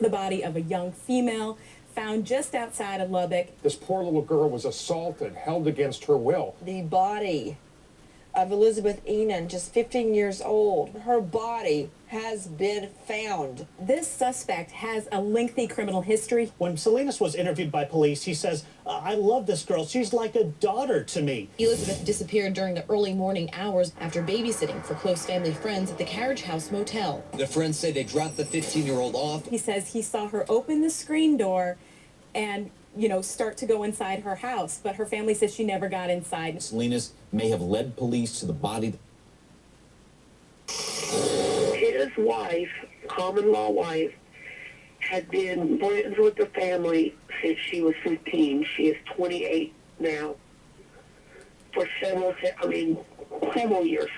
The body of a young female found just outside of Lubbock. This poor little girl was assaulted, held against her will. The body of Elizabeth Ennen, just 15 years old. Her body has been found. This suspect has a lengthy criminal history. When Salinas was interviewed by police, he says, I love this girl. She's like a daughter to me. Elizabeth disappeared during the early morning hours after babysitting for close family friends at the Carriage House Motel. The friends say they dropped the 15-year-old off. He says he saw her open the screen door and, start to go inside her house, but her family says she never got inside. Salinas may have led police to the body. His wife, common law wife, had been friends with the family since she was 15. She is 28 now. For several years.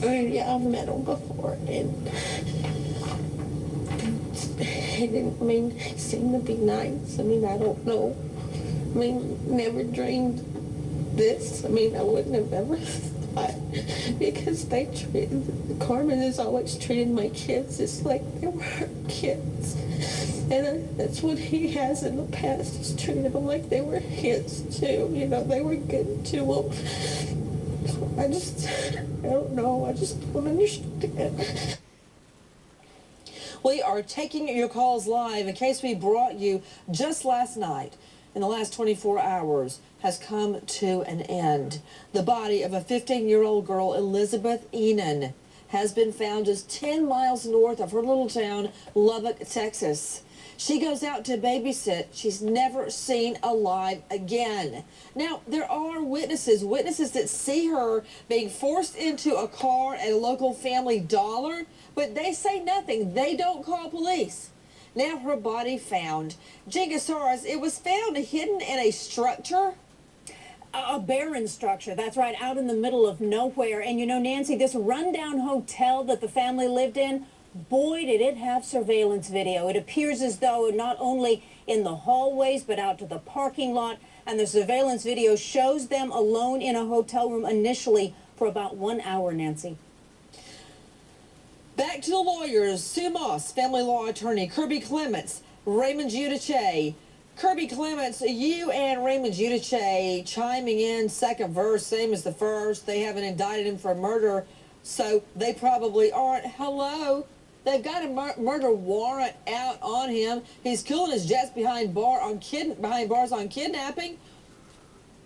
Yeah, I've met him before, and he seemed to be nice. I don't know. Never dreamed this. I wouldn't have ever thought, because Carmen has always treated my kids just like they were her kids. And that's what he has in the past, is treated them like they were his too. They were good to him. I don't know. I just don't understand. We are taking your calls live. A case we brought you just last night, in the last 24 hours, has come to an end. The body of a 15-year-old girl, Elizabeth Ennen, has been found just 10 miles north of her little town, Lubbock, Texas. She goes out to babysit. She's never seen alive again. Now, there are witnesses that see her being forced into a car at a local Family Dollar, but they say nothing. They don't call police. Now her body found. Jingasaurus, it was found hidden in a structure. A barren structure, that's right, out in the middle of nowhere. And Nancy, this rundown hotel that the family lived in, boy, did it have surveillance video. It appears as though not only in the hallways, but out to the parking lot. And the surveillance video shows them alone in a hotel room initially for about 1 hour, Nancy. Back to the lawyers. Sue Moss, family law attorney. Kirby Clements, Raymond Giudice. Kirby Clements, you and Raymond Giudice chiming in, second verse, same as the first. They haven't indicted him for murder, so they probably aren't. Hello? They've got a murder warrant out on him. He's cooling his jets behind bars on kidnapping.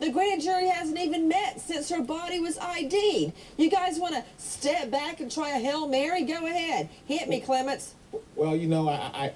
The grand jury hasn't even met since her body was ID'd. You guys want to step back and try a Hail Mary? Go ahead. Hit me, Clements. Well, I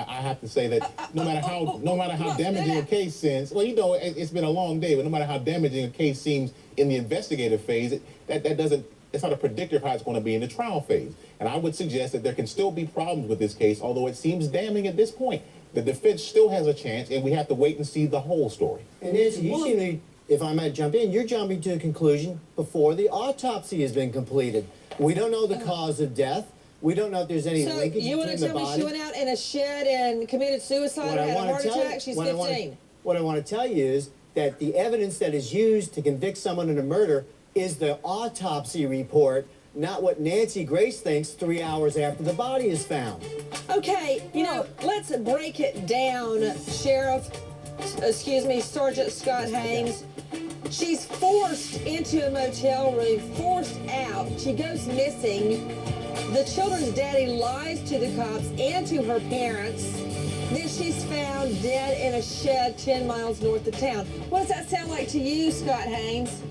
have to say that no matter how damaging a case seems, it's been a long day, but no matter how damaging a case seems in the investigative phase, it's not a predictor of how it's going to be in the trial phase. And I would suggest that there can still be problems with this case, although it seems damning at this point. The defense still has a chance, and we have to wait and see the whole story. And Nancy, you seem to, if I might jump in, you're jumping to a conclusion before the autopsy has been completed. We don't know the cause of death. We don't know if there's any linkage between the body. So you want to tell me she went out in a shed and committed suicide and had a heart attack? She's 15. What I want to tell you is that the evidence that is used to convict someone in a murder is the autopsy report, not what Nancy Grace thinks 3 hours after the body is found. Okay, let's break it down, Sergeant Scott Haynes. She's forced into a motel room, forced out. She goes missing. The children's daddy lies to the cops and to her parents. Then she's found dead in a shed 10 miles north of town. What does that sound like to you, Scott Haynes?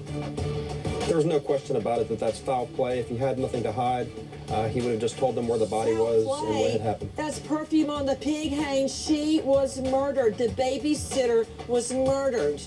There's no question about it that that's foul play. If he had nothing to hide, he would have just told them where the body was and what had happened. That's perfume on the pig, Haynes. She was murdered. The babysitter was murdered.